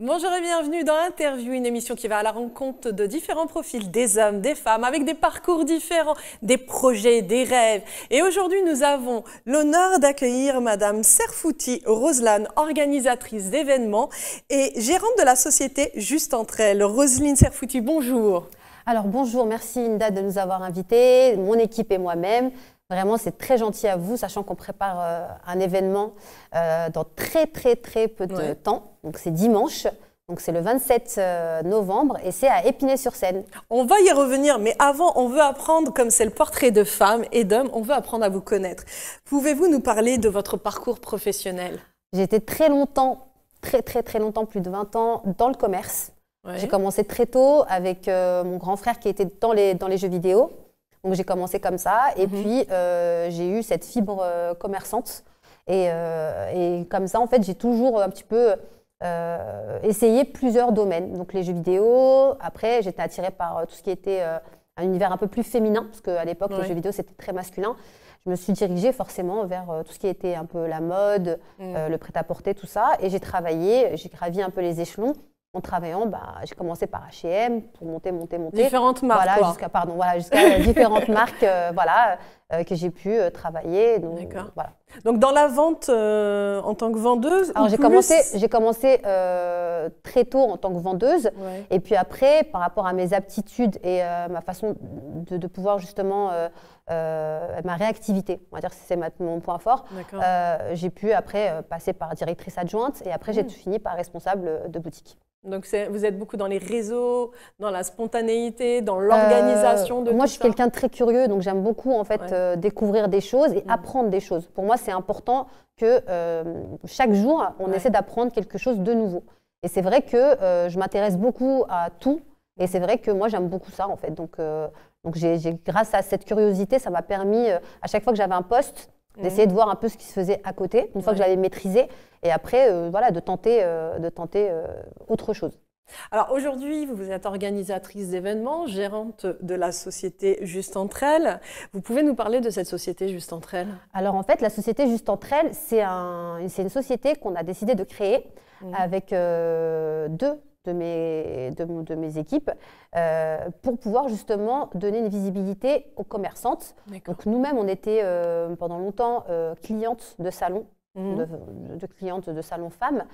Bonjour et bienvenue dans Interview, une émission qui va à la rencontre de différents profils, des hommes, des femmes, avec des parcours différents, des projets, des rêves. Et aujourd'hui, nous avons l'honneur d'accueillir Madame Serfouti Roselane, organisatrice d'événements et gérante de la société Juste Entre Elles. Roseline Serfouti, bonjour. Alors bonjour, merci Inda de nous avoir invités, mon équipe et moi-même. Vraiment, c'est très gentil à vous, sachant qu'on prépare un événement dans très peu de temps. Donc c'est dimanche, donc c'est le 27 novembre et c'est à Épinay-sur-Seine. On va y revenir, mais avant, on veut apprendre, comme c'est le portrait de femmes et d'hommes, on veut apprendre à vous connaître. Pouvez-vous nous parler de votre parcours professionnel? J'ai été très longtemps, très longtemps, plus de 20 ans, dans le commerce. Ouais. J'ai commencé très tôt avec mon grand frère qui était dans les jeux vidéo. Donc j'ai commencé comme ça et puis j'ai eu cette fibre commerçante et comme ça en fait j'ai toujours un petit peu essayé plusieurs domaines. Donc les jeux vidéo, après j'étais attirée par tout ce qui était un univers un peu plus féminin parce qu'à l'époque les jeux vidéo c'était très masculin. Je me suis dirigée forcément vers tout ce qui était un peu la mode, le prêt-à-porter, tout ça et j'ai travaillé, j'ai gravi un peu les échelons. En travaillant, j'ai commencé par H&M pour monter. Différentes marques, voilà, jusqu'à différentes marques que j'ai pu travailler. D'accord. Voilà. Donc, dans la vente en tant que vendeuse. Alors, j'ai commencé très tôt en tant que vendeuse. Ouais. Et puis après, par rapport à mes aptitudes et ma façon de pouvoir justement, ma réactivité, on va dire que c'est mon point fort, j'ai pu après passer par directrice adjointe et après, j'ai fini par responsable de boutique. Donc, vous êtes beaucoup dans les réseaux, dans la spontanéité, dans l'organisation de tout ça. Moi, je suis quelqu'un de très curieux, donc j'aime beaucoup en fait découvrir des choses et apprendre des choses. Pour moi, c'est important que chaque jour, on essaie d'apprendre quelque chose de nouveau. Et c'est vrai que je m'intéresse beaucoup à tout. Et c'est vrai que moi, j'aime beaucoup ça en fait. Donc grâce à cette curiosité, ça m'a permis, à chaque fois que j'avais un poste, d'essayer de voir un peu ce qui se faisait à côté, une fois que je l'avais maîtrisé, et après, de tenter autre chose. Alors aujourd'hui, vous êtes organisatrice d'événements, gérante de la société Juste Entre Elles. Vous pouvez nous parler de cette société Juste Entre Elles? Alors en fait, la société Juste Entre Elles, c'est une société qu'on a décidé de créer avec deux de mes équipes pour pouvoir justement donner une visibilité aux commerçantes. Donc nous-mêmes, on était pendant longtemps clientes de salons, de clientes de salons femmes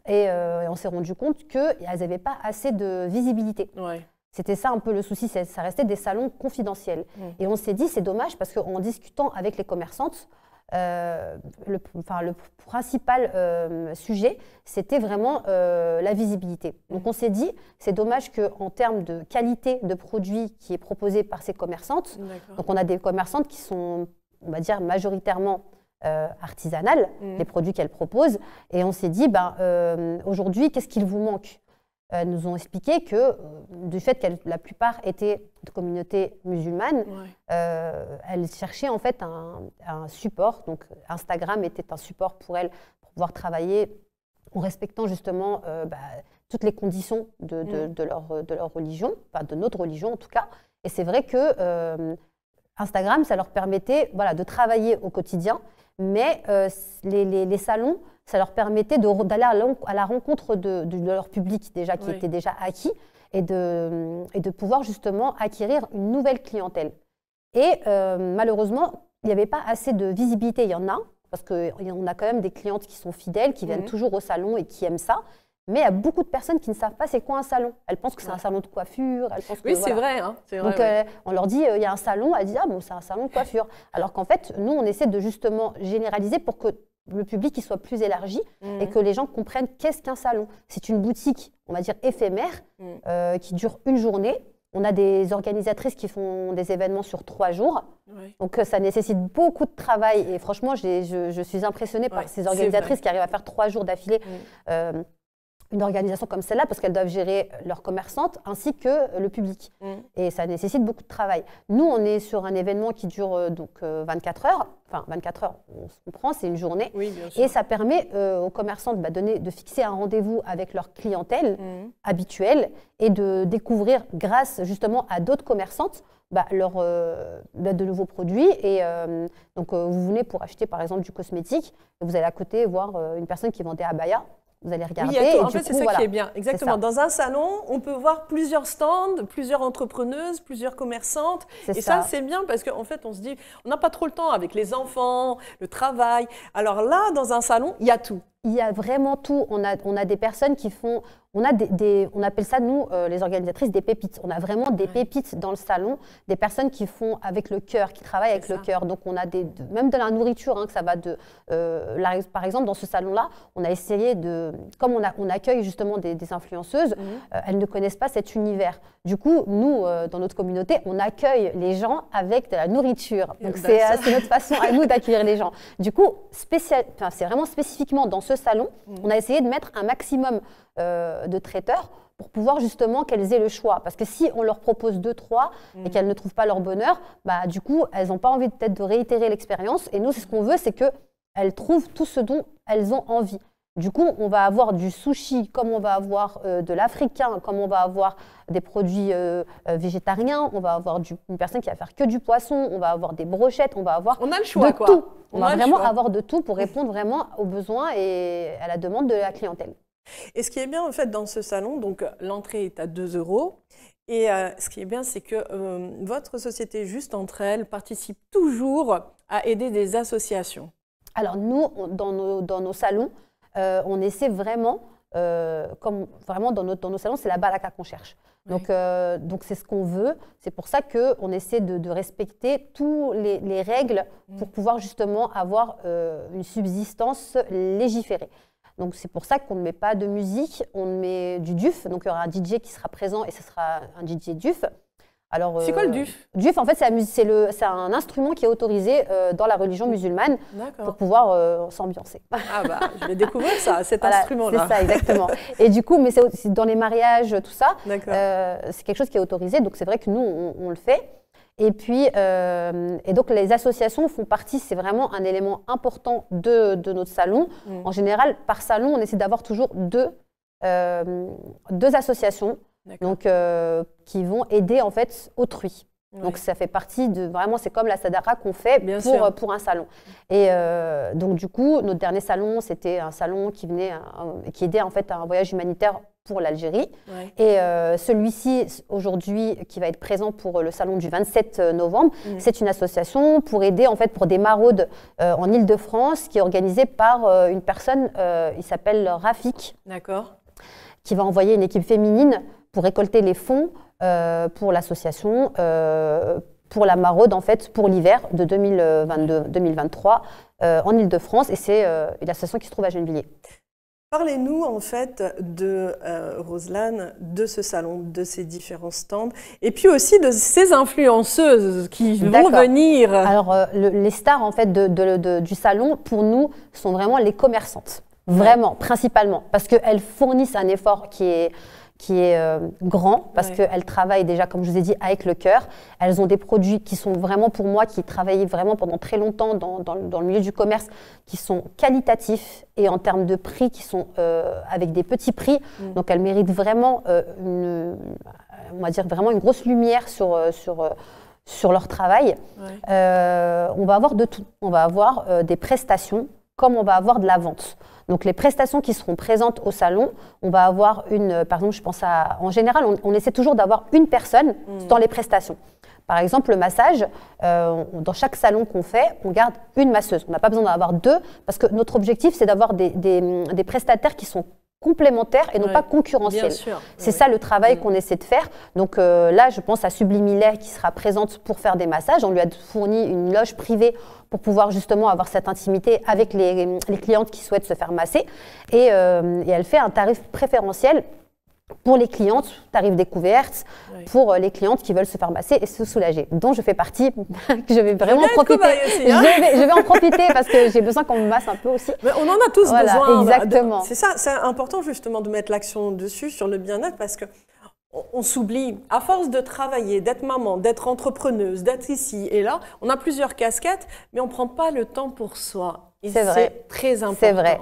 et on s'est rendu compte qu'elles n'avaient pas assez de visibilité. Ouais. C'était ça un peu le souci, ça restait des salons confidentiels. Et on s'est dit, c'est dommage parce qu'en discutant avec les commerçantes, le principal sujet, c'était vraiment la visibilité. Donc on s'est dit, c'est dommage qu'en termes de qualité de produit qui est proposé par ces commerçantes, donc on a des commerçantes qui sont, on va dire, majoritairement artisanales, les produits qu'elles proposent, et on s'est dit, aujourd'hui, qu'est-ce qu'il vous manque ? Elles nous ont expliqué que du fait que la plupart étaient de communautés musulmanes, elles cherchaient en fait un support. Donc Instagram était un support pour elles pour pouvoir travailler en respectant justement toutes les conditions de leur religion, enfin de notre religion en tout cas. Et c'est vrai que Instagram, ça leur permettait de travailler au quotidien, mais les salons, ça leur permettait d'aller à la rencontre de leur public déjà qui était déjà acquis et de pouvoir justement acquérir une nouvelle clientèle. Et malheureusement, il n'y avait pas assez de visibilité. Il y en a, parce qu'on a quand même des clientes qui sont fidèles, qui viennent toujours au salon et qui aiment ça. Mais il y a beaucoup de personnes qui ne savent pas c'est quoi un salon. Elles pensent que c'est un salon de coiffure. Elles pensent que, c'est vrai. Hein, c'est vrai. Donc, on leur dit, il y a un salon. Elles disent, ah bon, c'est un salon de coiffure. Alors qu'en fait, nous, on essaie de justement généraliser pour que le public il soit plus élargi et que les gens comprennent qu'est-ce qu'un salon. C'est une boutique, on va dire, éphémère qui dure une journée. On a des organisatrices qui font des événements sur 3 jours. Donc, ça nécessite beaucoup de travail. Et franchement, je suis impressionnée par ces organisatrices qui arrivent à faire 3 jours d'affilée. Une organisation comme celle-là parce qu'elles doivent gérer leurs commerçantes ainsi que le public. Et ça nécessite beaucoup de travail. Nous, on est sur un événement qui dure 24 heures. Enfin, 24 heures, on se comprend, c'est une journée. Oui, bien sûr. Et ça permet aux commerçantes de fixer un rendez-vous avec leur clientèle habituelle et de découvrir, grâce justement à d'autres commerçantes, de nouveaux produits. Et donc, vous venez pour acheter, par exemple, du cosmétique. Et vous allez à côté voir une personne qui vend des abayas. Vous allez regarder. Oui, et en du fait, coup, c'est ça voilà, qui est bien. Exactement. ça. Dans un salon, on peut voir plusieurs stands, plusieurs entrepreneuses, plusieurs commerçantes. Et ça, c'est bien parce qu'en fait, on se dit, on n'a pas trop le temps avec les enfants, le travail. Alors là, dans un salon, il y a tout. Il y a vraiment tout. On a des personnes qui font, on appelle ça, nous, les organisatrices, des pépites. On a vraiment des pépites dans le salon, des personnes qui font avec le cœur, qui travaillent avec le cœur. Donc, on a même de la nourriture, hein, que ça va de… par exemple, dans ce salon-là, on a essayé de… Comme on accueille justement des influenceuses, elles ne connaissent pas cet univers. Du coup, nous, dans notre communauté, on accueille les gens avec de la nourriture. Donc, c'est notre façon à nous d'accueillir les gens. Du coup, c'est vraiment spécifiquement dans ce salon, on a essayé de mettre un maximum de traiteurs pour pouvoir justement qu'elles aient le choix. Parce que si on leur propose 2, 3 et qu'elles ne trouvent pas leur bonheur, bah, du coup, elles n'ont pas envie peut-être de réitérer l'expérience. Et nous, ce qu'on veut, c'est qu'elles trouvent tout ce dont elles ont envie. Du coup, on va avoir du sushi, comme on va avoir de l'africain, comme on va avoir des produits végétariens, on va avoir une personne qui va faire que du poisson, on va avoir des brochettes, on va avoir on a le choix, de tout. On va vraiment avoir de tout pour répondre vraiment aux besoins et à la demande de la clientèle. Et ce qui est bien en fait dans ce salon, donc l'entrée est à 2 €. Et ce qui est bien, c'est que votre société Juste Entre Elles participe toujours à aider des associations. Alors nous, dans nos salons, on essaie vraiment, comme vraiment dans nos salons, c'est la baraka qu'on cherche. Donc c'est ce qu'on veut. C'est pour ça qu'on essaie de respecter tous les règles pour pouvoir justement avoir une subsistance légiférée. Donc c'est pour ça qu'on ne met pas de musique, on met du duf. Donc il y aura un DJ qui sera présent et ce sera un DJ duf. C'est quoi le duf? Duf, en fait, c'est un instrument qui est autorisé dans la religion musulmane pour pouvoir s'ambiancer. Ah bah, je vais découvrir ça, cet instrument-là. C'est ça, exactement. Et du coup, mais c'est dans les mariages, tout ça, c'est quelque chose qui est autorisé. Donc c'est vrai que nous, on le fait. Et puis, et donc les associations font partie, c'est vraiment un élément important de notre salon. En général, par salon, on essaie d'avoir toujours deux associations. Donc, qui vont aider en fait autrui. Donc ça fait partie de vraiment, c'est comme la sadaka qu'on fait pour un salon. Et donc du coup, notre dernier salon, c'était un salon qui aidait en fait à un voyage humanitaire pour l'Algérie. Et celui-ci aujourd'hui, qui va être présent pour le salon du 27 novembre, c'est une association pour aider en fait pour des maraudes en Île-de-France, qui est organisée par une personne, il s'appelle Rafik, qui va envoyer une équipe féminine pour récolter les fonds pour l'association, pour la maraude en fait, pour l'hiver de 2022-2023 en Île-de-France, et c'est une association qui se trouve à Gennevilliers. Parlez-nous en fait de Roselane, de ce salon, de ces différents stands, et puis aussi de ces influenceuses qui vont venir. Alors les stars en fait du salon, pour nous, sont vraiment les commerçantes, vraiment, principalement, parce qu'elles fournissent un effort qui est grand, parce qu'elles travaillent déjà, comme je vous ai dit, avec le cœur. Elles ont des produits qui sont vraiment, pour moi, qui travaillaient vraiment pendant très longtemps dans le milieu du commerce, qui sont qualitatifs et en termes de prix, qui sont avec des petits prix. Donc elles méritent vraiment, on va dire, vraiment une grosse lumière sur leur travail. On va avoir de tout. On va avoir des prestations, comme on va avoir de la vente. Donc les prestations qui seront présentes au salon, on va avoir par exemple, je pense en général, on essaie toujours d'avoir une personne dans les prestations. Par exemple, le massage, dans chaque salon qu'on fait, on garde une masseuse. On n'a pas besoin d'en avoir deux, parce que notre objectif, c'est d'avoir des prestataires qui sont complémentaires et non pas concurrentiels. C'est ça le travail qu'on essaie de faire. Donc là, je pense à Sublimilet qui sera présente pour faire des massages. On lui a fourni une loge privée pour pouvoir justement avoir cette intimité avec les clientes qui souhaitent se faire masser. Et elle fait un tarif préférentiel pour les clientes, tarif découverte, pour les clientes qui veulent se faire masser et se soulager, dont je fais partie, que je vais vraiment en profiter. Aussi, hein, je vais en profiter parce que j'ai besoin qu'on me masse un peu aussi. Mais on en a tous besoin. Exactement. C'est ça, c'est important justement de mettre l'accent dessus, sur le bien-être, parce que on s'oublie. À force de travailler, d'être maman, d'être entrepreneuse, d'être ici et là, on a plusieurs casquettes, mais on ne prend pas le temps pour soi. C'est vrai. C'est très important. C'est vrai.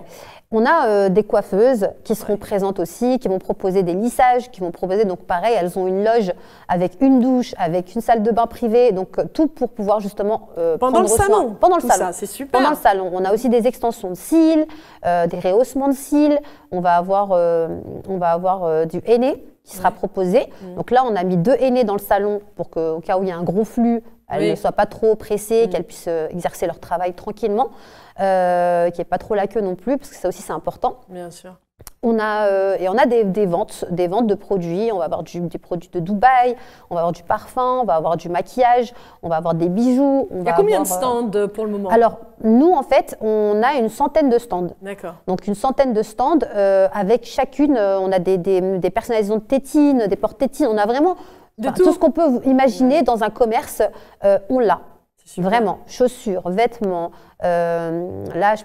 On a des coiffeuses qui seront présentes aussi, qui vont proposer des lissages, qui vont proposer, donc pareil, elles ont une loge avec une douche, avec une salle de bain privée, donc tout pour pouvoir justement pendant le salon. Pendant le salon. Ça, c'est super. Pendant le salon. On a aussi des extensions de cils, des rehaussements de cils. On va avoir du henné qui sera proposé. Donc là, on a mis 2 henné dans le salon pour qu'au cas où il y a un gros flux, elles ne soient pas trop pressées, qu'elles puissent exercer leur travail tranquillement, qu'il n'y ait pas trop la queue non plus, parce que ça aussi c'est important. Bien sûr. On a des ventes de produits. On va avoir des produits de Dubaï, on va avoir du parfum, on va avoir du maquillage, on va avoir des bijoux. Il y a combien de stands pour le moment? Alors, nous, en fait, on a une centaine de stands. D'accord. Donc, une centaine de stands avec chacune, on a des personnalisations de tétines, des porte-tétines. On a vraiment tout ce qu'on peut imaginer dans un commerce, on l'a. Vraiment, chaussures, vêtements. Là, je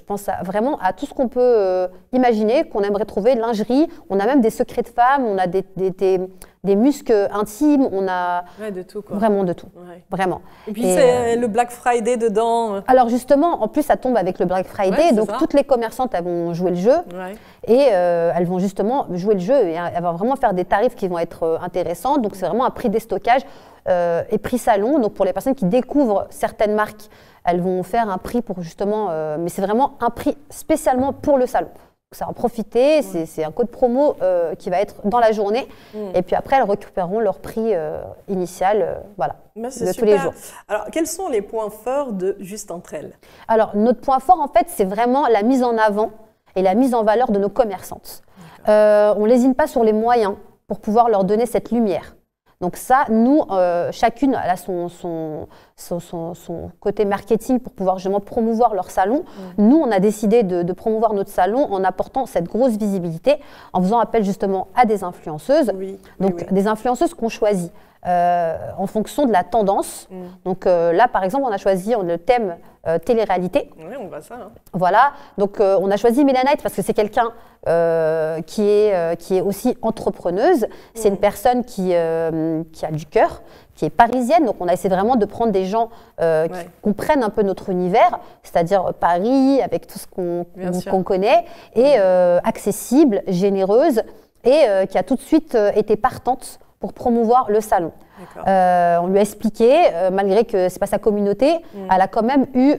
pense vraiment à tout ce qu'on peut imaginer, qu'on aimerait trouver, lingerie. On a même des secrets de femmes, on a des muscles intimes, on a de tout, quoi. Vraiment de tout, vraiment. Et puis c'est le Black Friday dedans. Alors justement, en plus ça tombe avec le Black Friday, donc toutes les commerçantes elles vont jouer le jeu et elles vont justement jouer le jeu et elles vont vraiment faire des tarifs qui vont être intéressants. Donc c'est vraiment un prix déstockage et prix salon. Donc pour les personnes qui découvrent certaines marques, elles vont faire un prix pour justement, mais c'est vraiment un prix spécialement pour le salon. Ça va en profiter, c'est un code promo qui va être dans la journée. Et puis après, elles récupéreront leur prix initial voilà, de tous les jours. Alors, quels sont les points forts de Juste Entre Elles? Alors, notre point fort, en fait, c'est vraiment la mise en avant et la mise en valeur de nos commerçantes. On ne lésine pas sur les moyens pour pouvoir leur donner cette lumière. Donc ça, nous, chacune elle a son côté marketing pour pouvoir justement promouvoir leur salon. Nous, on a décidé de promouvoir notre salon en apportant cette grosse visibilité, en faisant appel justement à des influenceuses. Des influenceuses qu'on choisit en fonction de la tendance. Donc là, par exemple, on a choisi le thème télé-réalité. Oui, on voit ça. Hein. Voilà, donc on a choisi Mélanite parce que c'est quelqu'un qui est aussi entrepreneuse. C'est une personne qui a du cœur, qui est parisienne. Donc on a essayé vraiment de prendre des gens qui comprennent un peu notre univers, c'est-à-dire Paris, avec tout ce qu'on connaît, et accessible, généreuse, et qui a tout de suite été partante pour promouvoir le salon. On lui a expliqué, malgré que ce n'est pas sa communauté, elle a quand même eu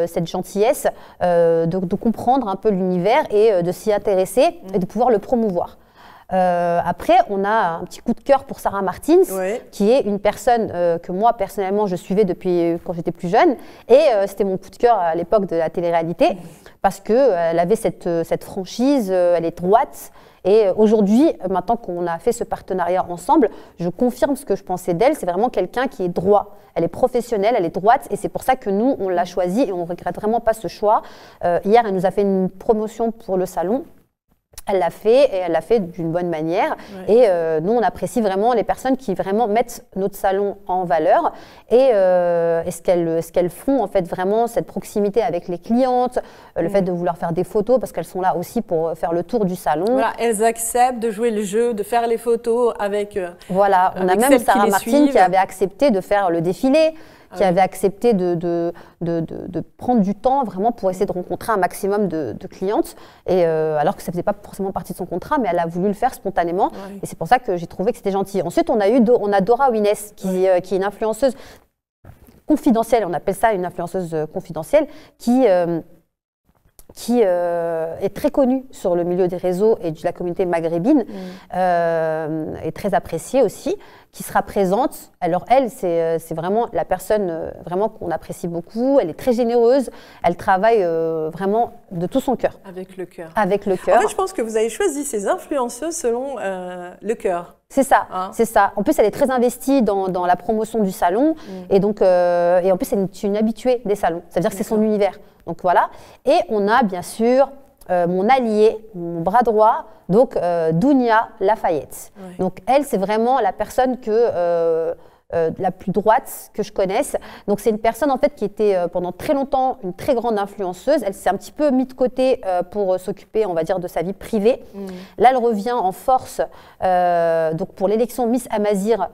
cette gentillesse de comprendre un peu l'univers et de s'y intéresser et de pouvoir le promouvoir. Après, on a un petit coup de cœur pour Sarah Martins, qui est une personne que moi, personnellement, je suivais depuis quand j'étais plus jeune. Et c'était mon coup de cœur à l'époque de la télé-réalité, parce qu'elle avait cette franchise, elle est droite. Et aujourd'hui, maintenant qu'on a fait ce partenariat ensemble, je confirme ce que je pensais d'elle. C'est vraiment quelqu'un qui est droit. Elle est professionnelle, elle est droite. Et c'est pour ça que nous, on l'a choisie et on ne regrette vraiment pas ce choix. Hier, elle nous a fait une promotion pour le salon. Elle l'a fait et elle l'a fait d'une bonne manière. Et nous, on apprécie vraiment les personnes qui vraiment mettent notre salon en valeur et ce qu'elles font, en fait, vraiment cette proximité avec les clientes, le fait de vouloir faire des photos parce qu'elles sont là aussi pour faire le tour du salon. Voilà, elles acceptent de jouer le jeu, de faire les photos avec voilà, on a même Sarah Martins qui avait accepté de faire le défilé, qui avait accepté de prendre du temps vraiment pour essayer de rencontrer un maximum de clientes, et alors que ça ne faisait pas forcément partie de son contrat, mais elle a voulu le faire spontanément, et c'est pour ça que j'ai trouvé que c'était gentil. Ensuite, on a Dora Wines, qui est une influenceuse confidentielle, on appelle ça une influenceuse confidentielle, qui est très connue sur le milieu des réseaux et de la communauté maghrébine, est très appréciée aussi, qui sera présente. Alors elle, c'est vraiment la personne vraiment qu'on apprécie beaucoup. Elle est très généreuse. Elle travaille vraiment de tout son cœur. Avec le cœur. Avec le cœur. En fait, je pense que vous avez choisi ces influenceuses selon le cœur. C'est ça, c'est ça. En plus, elle est très investie dans la promotion du salon. Et donc, et en plus, c'est une habituée des salons. Ça veut dire que c'est son univers. Donc voilà. Et on a bien sûr mon allié, mon bras droit, donc Dounia Lafayette. Donc elle, c'est vraiment la personne que la plus droite que je connaisse. Donc c'est une personne en fait qui était pendant très longtemps une très grande influenceuse. Elle s'est un petit peu mise de côté pour s'occuper, on va dire, de sa vie privée. Là, elle revient en force donc pour l'élection Miss Amazir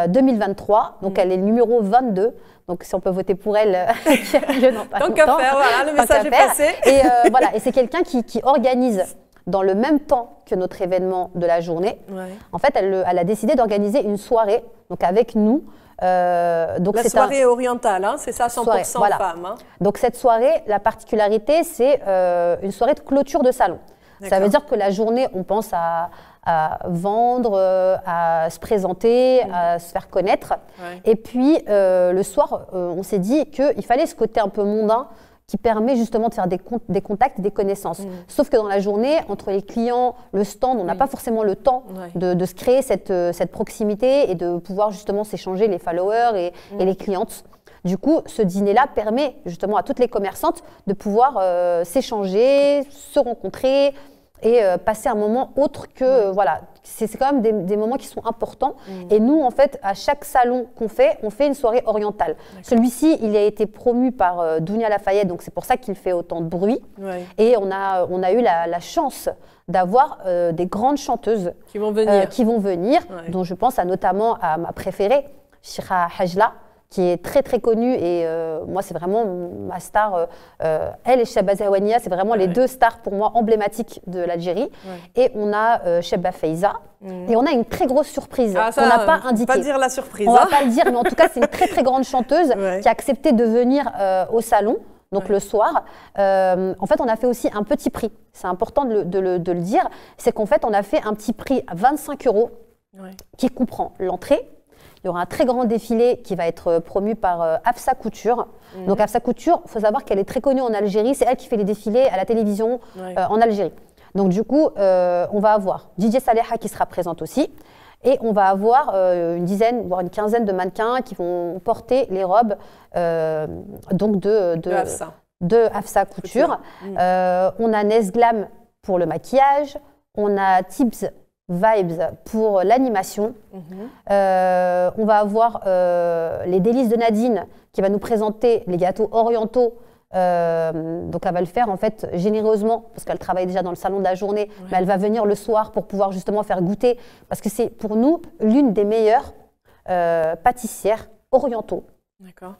2023. Donc elle est le numéro 22. Donc si on peut voter pour elle, tant qu'à faire, voilà, le message est passé. Et voilà, et c'est quelqu'un qui organise dans le même temps que notre événement de la journée. En fait, elle a décidé d'organiser une soirée, donc avec nous. Donc la soirée orientale, hein, c'est ça, 100% voilà. femmes. Hein. Donc cette soirée, la particularité, c'est une soirée de clôture de salon. Ça veut dire que la journée, on pense à vendre, à se présenter, à se faire connaître. Et puis le soir, on s'est dit qu'il fallait ce côté un peu mondain qui permet justement de faire des contacts et des connaissances. Sauf que dans la journée, entre les clients, le stand, on n'a pas forcément le temps de se créer cette proximité et de pouvoir justement s'échanger les followers et les clientes. Du coup, ce dîner-là permet justement à toutes les commerçantes de pouvoir s'échanger, se rencontrer et passer un moment autre que… Voilà, c'est quand même des moments qui sont importants. Et nous, en fait, à chaque salon qu'on fait, on fait une soirée orientale. Celui-ci, il a été promu par Dounia Lafayette, donc c'est pour ça qu'il fait autant de bruit. Et on a eu la chance d'avoir des grandes chanteuses qui vont venir, dont je pense notamment à ma préférée, Shira Hajla, qui est très très connue et moi c'est vraiment ma star, elle et Shabazz Awania, c'est vraiment les deux stars pour moi emblématiques de l'Algérie. Et on a Chebba Faiza et on a une très grosse surprise qu'on n'a pas indiquée. Pas dire la surprise. On va pas le dire, mais en tout cas c'est une très très grande chanteuse qui a accepté de venir au salon. Donc le soir, en fait, on a fait aussi un petit prix. C'est important de le dire. C'est qu'en fait, on a fait un petit prix à 25 € qui comprend l'entrée. Il y aura un très grand défilé qui va être promu par Afsa Couture. Donc Afsa Couture, il faut savoir qu'elle est très connue en Algérie. C'est elle qui fait les défilés à la télévision en Algérie. Donc du coup, on va avoir DJ Saleha qui sera présente aussi. Et on va avoir une dizaine, voire une quinzaine de mannequins qui vont porter les robes donc de Afsa Couture. On a Nesglam pour le maquillage. On a Tibbs Vibes pour l'animation. On va avoir les délices de Nadine qui va nous présenter les gâteaux orientaux. Donc elle va le faire en fait généreusement parce qu'elle travaille déjà dans le salon de la journée, mais elle va venir le soir pour pouvoir justement faire goûter parce que c'est pour nous l'une des meilleures pâtissières orientaux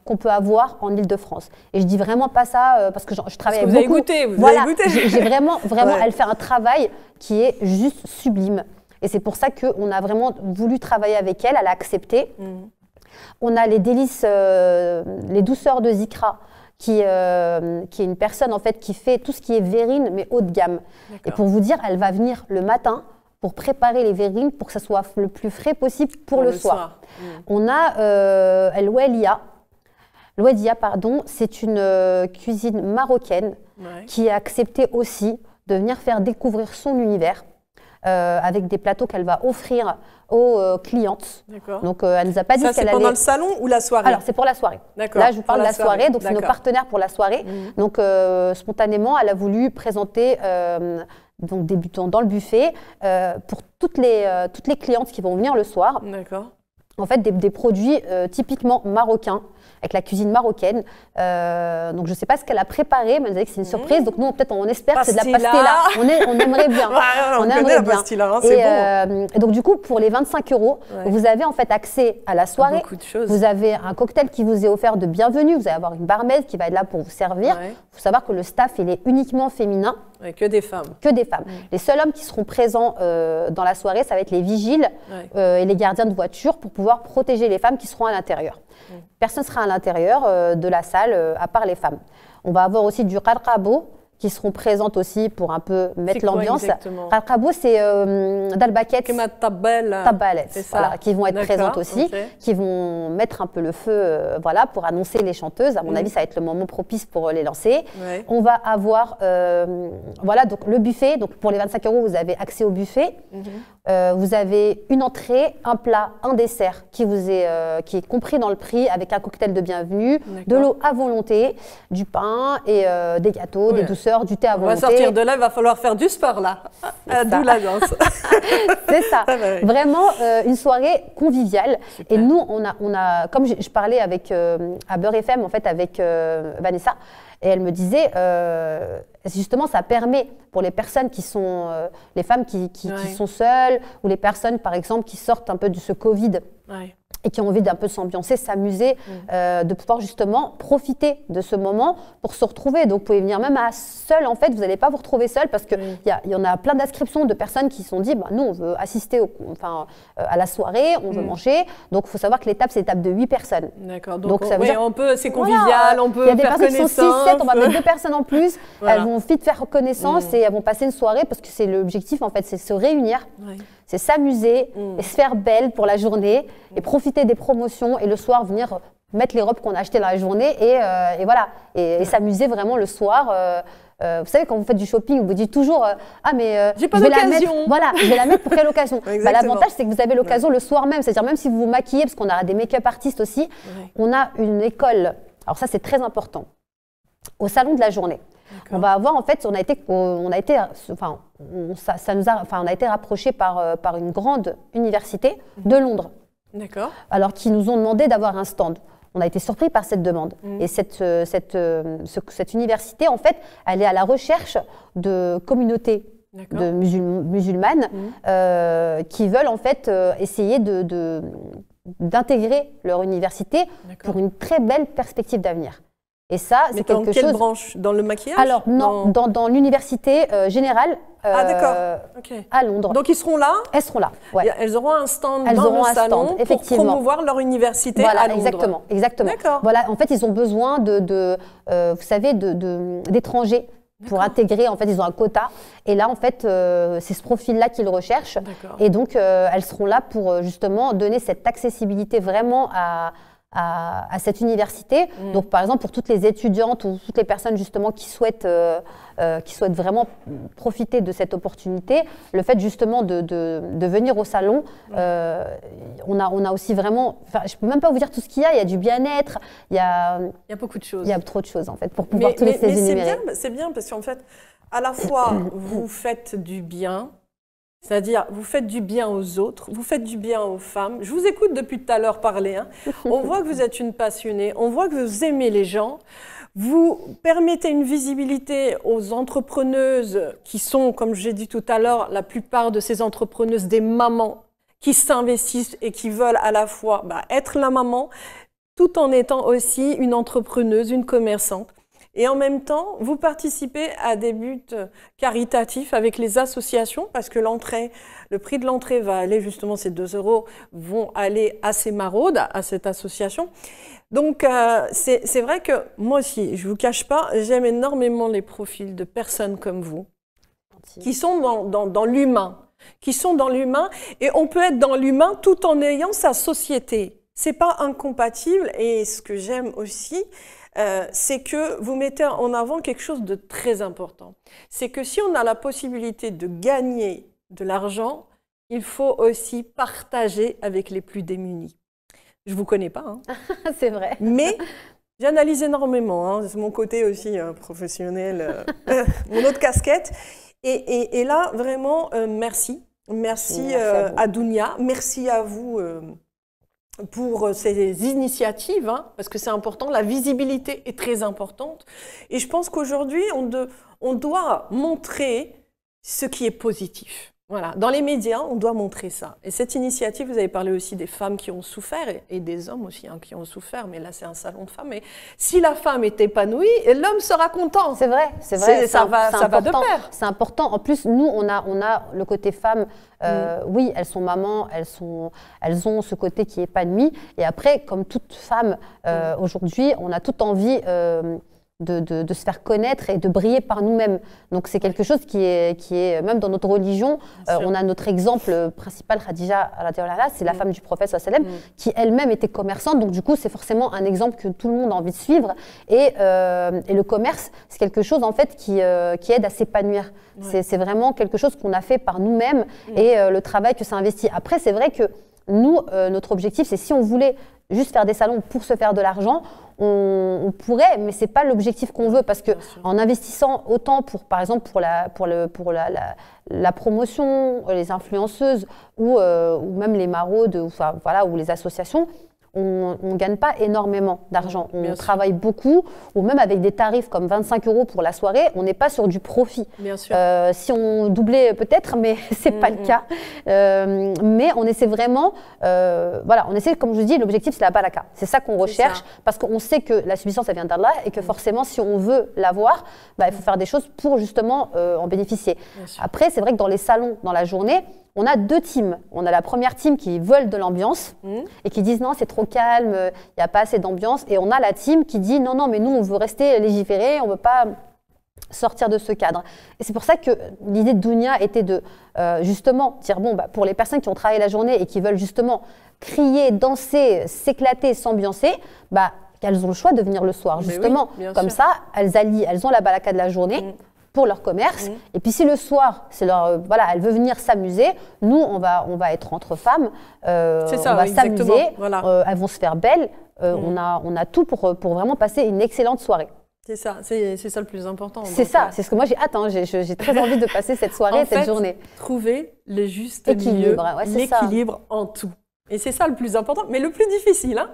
qu'on peut avoir en Île-de-France. Et je dis vraiment pas ça parce que je travaille avec beaucoup. Vous avez goûté. J'ai vraiment elle fait un travail qui est juste sublime. Et c'est pour ça qu'on a vraiment voulu travailler avec elle, elle a accepté. On a les délices, les douceurs de Zikra, qui est une personne en fait qui fait tout ce qui est verrine, mais haut de gamme. Et pour vous dire, elle va venir le matin pour préparer les verrines pour que ça soit le plus frais possible pour le soir. On a El Ouelia. L'Ouedia, pardon, c'est une cuisine marocaine qui a accepté aussi de venir faire découvrir son univers. Avec des plateaux qu'elle va offrir aux clientes. Donc, elle nous a pas dit qu'elle allait… C'est pendant le salon ou la soirée? Alors, c'est pour la soirée. Là, je vous parle de la soirée, donc c'est nos partenaires pour la soirée. Donc, spontanément, elle a voulu présenter, donc débutant dans le buffet, pour toutes les clientes qui vont venir le soir. En fait, des produits typiquement marocains, avec la cuisine marocaine. Donc, je ne sais pas ce qu'elle a préparé, mais elle nous a dit que c'est une surprise. Donc, nous, peut-être, on espère que c'est de la pastilla. On aimerait bien. on aimerait la pastilla, hein, c'est bon. Et donc, du coup, pour les 25 €, vous avez en fait accès à la soirée. Beaucoup de choses. Vous avez un cocktail qui vous est offert de bienvenue. Vous allez avoir une barmaid qui va être là pour vous servir. Il faut savoir que le staff, il est uniquement féminin. Que des femmes. Que des femmes. Les seuls hommes qui seront présents dans la soirée, ça va être les vigiles et les gardiens de voiture pour pouvoir protéger les femmes qui seront à l'intérieur. Personne ne sera à l'intérieur de la salle à part les femmes. On va avoir aussi du qarqabo qui seront présentes aussi pour un peu mettre l'ambiance. Qarqabo, c'est dalbaket, tabalet, voilà, qui vont être présentes aussi, qui vont mettre un peu le feu voilà, pour annoncer les chanteuses. À mon avis, ça va être le moment propice pour les lancer. On va avoir voilà, donc le buffet. Donc pour les 25 €, vous avez accès au buffet. vous avez une entrée, un plat, un dessert qui est compris dans le prix avec un cocktail de bienvenue, de l'eau à volonté, du pain et des gâteaux, des douceurs, du thé à volonté. On va sortir de là, il va falloir faire du sport là, d'où la danse. C'est ça, vraiment une soirée conviviale. Super. Et nous, on a comme je parlais avec à Beurre FM en fait avec Vanessa. Et elle me disait, justement, ça permet pour les personnes qui sont, les femmes qui sont seules, ou les personnes, par exemple, qui sortent un peu de ce Covid et qui ont envie d'un peu s'ambiancer, s'amuser, de pouvoir justement profiter de ce moment pour se retrouver. Donc, vous pouvez venir même seul, en fait, vous n'allez pas vous retrouver seul parce qu'il y en a plein d'inscriptions de personnes qui se sont dit, bah, nous, on veut assister à la soirée, on veut manger. Donc, il faut savoir que l'étape, c'est l'étape de 8 personnes. D'accord. Donc ça veut dire, c'est convivial, on peut faire connaissance. Il y a des personnes qui sont 6, 7, on va mettre 2 personnes en plus. Elles vont vite faire connaissance et elles vont passer une soirée parce que c'est l'objectif, en fait, c'est se réunir. C'est s'amuser et se faire belle pour la journée et profiter des promotions et le soir venir mettre les robes qu'on a achetées dans la journée et voilà et s'amuser vraiment le soir. Vous savez, quand vous faites du shopping, vous vous dites toujours ah mais j'ai pas d'occasion. Voilà, je vais la mettre pour quelle occasion. L'avantage c'est que vous avez l'occasion le soir même, c'est-à-dire même si vous vous maquillez, parce qu'on a des make-up artistes aussi, on a une école. Alors ça c'est très important. Au salon de la journée. On va avoir en fait, on a été rapprochés par une grande université de Londres. D'accord. Alors qui nous ont demandé d'avoir un stand. On a été surpris par cette demande. Et cette université, en fait, elle est à la recherche de communautés de musulmanes qui veulent en fait essayer d'intégrer leur université pour une très belle perspective d'avenir. Et ça, c'est quelque chose… Dans quelle branche? Dans le maquillage? Alors, non, dans l'université générale à Londres. Donc, ils seront là? Elles seront là, ouais. Elles auront un stand dans le salon pour promouvoir leur université à Londres. Exactement. D'accord. Voilà, en fait, ils ont besoin vous savez, d'étrangers pour intégrer. En fait, ils ont un quota. Et là, en fait, c'est ce profil-là qu'ils recherchent. Et donc, elles seront là pour justement donner cette accessibilité vraiment à cette université. Donc, par exemple, pour toutes les étudiantes ou toutes les personnes justement qui souhaitent vraiment profiter de cette opportunité, le fait justement de venir au salon, on a aussi vraiment… Je ne peux même pas vous dire tout ce qu'il y a. Il y a du bien-être, il y a beaucoup de choses. Il y a trop de choses, en fait, pour pouvoir tous les énumérer. C'est bien parce qu'en fait, à la fois, vous faites du bien, c'est-à-dire, vous faites du bien aux autres, vous faites du bien aux femmes. Je vous écoute depuis tout à l'heure parler. On voit que vous êtes une passionnée, on voit que vous aimez les gens. Vous permettez une visibilité aux entrepreneuses qui sont, comme j'ai dit tout à l'heure, la plupart de ces entrepreneuses, des mamans qui s'investissent et qui veulent à la fois être la maman, tout en étant aussi une entrepreneuse, une commerçante. Et en même temps, vous participez à des buts caritatifs avec les associations parce que le prix de l'entrée va aller justement, ces 2 € vont aller à ces maraudes, à cette association. Donc, c'est vrai que moi aussi, je ne vous cache pas, j'aime énormément les profils de personnes comme vous qui sont dans l'humain, et on peut être dans l'humain tout en ayant sa société. Ce n'est pas incompatible et ce que j'aime aussi, c'est que vous mettez en avant quelque chose de très important. C'est que si on a la possibilité de gagner de l'argent, il faut aussi partager avec les plus démunis. Je ne vous connais pas, c'est vrai. Mais j'analyse énormément, c'est mon côté aussi professionnel, mon autre casquette. Et là, vraiment, merci. Merci à Dounia, merci à vous pour ces initiatives, parce que c'est important, la visibilité est très importante. Et je pense qu'aujourd'hui, on doit montrer ce qui est positif. Voilà. Dans les médias, on doit montrer ça. Et cette initiative, vous avez parlé aussi des femmes qui ont souffert, et des hommes aussi qui ont souffert, mais là c'est un salon de femmes. Mais si la femme est épanouie, l'homme sera content. C'est vrai. Ça va de pair. C'est important. En plus, nous, on a le côté femme. Oui, elles sont mamans, elles ont ce côté qui est épanoui. Et après, comme toute femme, aujourd'hui, on a toute envie de se faire connaître et de briller par nous-mêmes. Donc c'est quelque chose qui est même dans notre religion, on a notre exemple principal, Khadija, c'est la femme du prophète sallam, qui elle-même était commerçante, donc du coup c'est forcément un exemple que tout le monde a envie de suivre, et le commerce, c'est quelque chose en fait qui aide à s'épanouir. C'est vraiment quelque chose qu'on a fait par nous-mêmes et le travail que ça investit. Après c'est vrai que nous, notre objectif, c'est si on voulait juste faire des salons pour se faire de l'argent, on pourrait, mais c'est pas l'objectif qu'on veut, parce que en investissant autant par exemple pour la promotion, les influenceuses ou même les maraudes, ou les associations, on ne gagne pas énormément d'argent. On travaille beaucoup, ou même avec des tarifs comme 25 € pour la soirée, on n'est pas sur du profit. Bien sûr. Si on doublait peut-être, mais ce n'est pas le cas. Mais on essaie vraiment, on essaie, comme je dis, l'objectif c'est la baraka. C'est ça qu'on recherche, parce qu'on sait que la subsistance elle vient d'Allah et que forcément si on veut l'avoir, il faut faire des choses pour justement en bénéficier. Après, c'est vrai que dans les salons, dans la journée, on a 2 teams. On a la première team qui veulent de l'ambiance et qui disent non, c'est trop calme, il n'y a pas assez d'ambiance. Et on a la team qui dit non, mais nous, on veut rester légiféré, on ne veut pas sortir de ce cadre. Et c'est pour ça que l'idée de Dounia était de justement dire pour les personnes qui ont travaillé la journée et qui veulent justement crier, danser, s'éclater, s'ambiancer, qu'elles ont le choix de venir le soir, justement. Comme ça, elles ont la balaka de la journée pour leur commerce. Et puis si le soir, elle veut venir s'amuser, nous, on va être entre femmes, on va s'amuser, elles vont se faire belles. On a tout pour vraiment passer une excellente soirée. C'est ça le plus important. C'est ça, c'est ce que moi j'ai hâte, j'ai très envie de passer cette soirée, cette journée. Trouver le juste milieu, l'équilibre en tout. Et c'est ça le plus important, mais le plus difficile.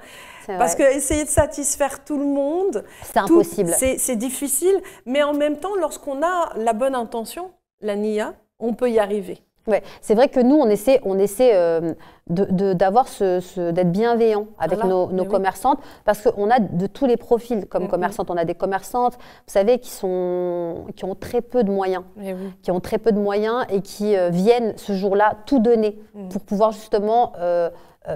Parce qu'essayer de satisfaire tout le monde, c'est impossible. C'est difficile, mais en même temps, lorsqu'on a la bonne intention, la niya, on peut y arriver. Ouais, c'est vrai que nous, on essaie d'être bienveillant avec nos commerçantes, parce qu'on a de tous les profils comme commerçantes. On a des commerçantes, vous savez, qui ont très peu de moyens, et qui viennent ce jour-là tout donner pour pouvoir justement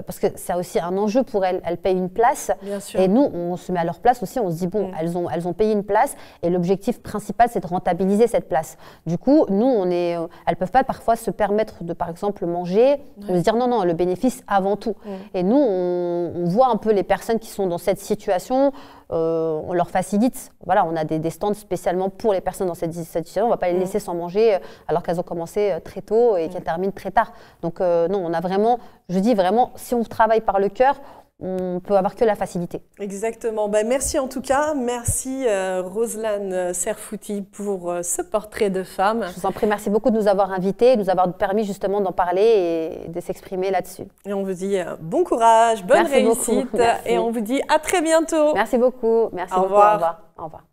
parce que c'est aussi un enjeu pour elles. Elles payent une place. Et nous, on se met à leur place aussi. On se dit, elles ont payé une place et l'objectif principal, c'est de rentabiliser cette place. Du coup, nous, elles ne peuvent pas parfois se permettre de, par exemple, manger ou se dire non, le bénéfice avant tout. Et nous, on voit un peu les personnes qui sont dans cette situation. On leur facilite. On a des stands spécialement pour les personnes dans cette situation. On ne va pas les laisser sans manger alors qu'elles ont commencé très tôt et qu'elles terminent très tard. Donc non, on a vraiment, je dis vraiment, si on travaille par le cœur, on peut avoir que la facilité. Exactement. Merci en tout cas. Merci Roselane Serfouti pour ce portrait de femme. Je vous en prie, merci beaucoup de nous avoir invités, de nous avoir permis justement d'en parler et de s'exprimer là-dessus. Et on vous dit bon courage, bonne réussite et on vous dit à très bientôt. Merci beaucoup. Merci beaucoup. Au revoir. Au revoir.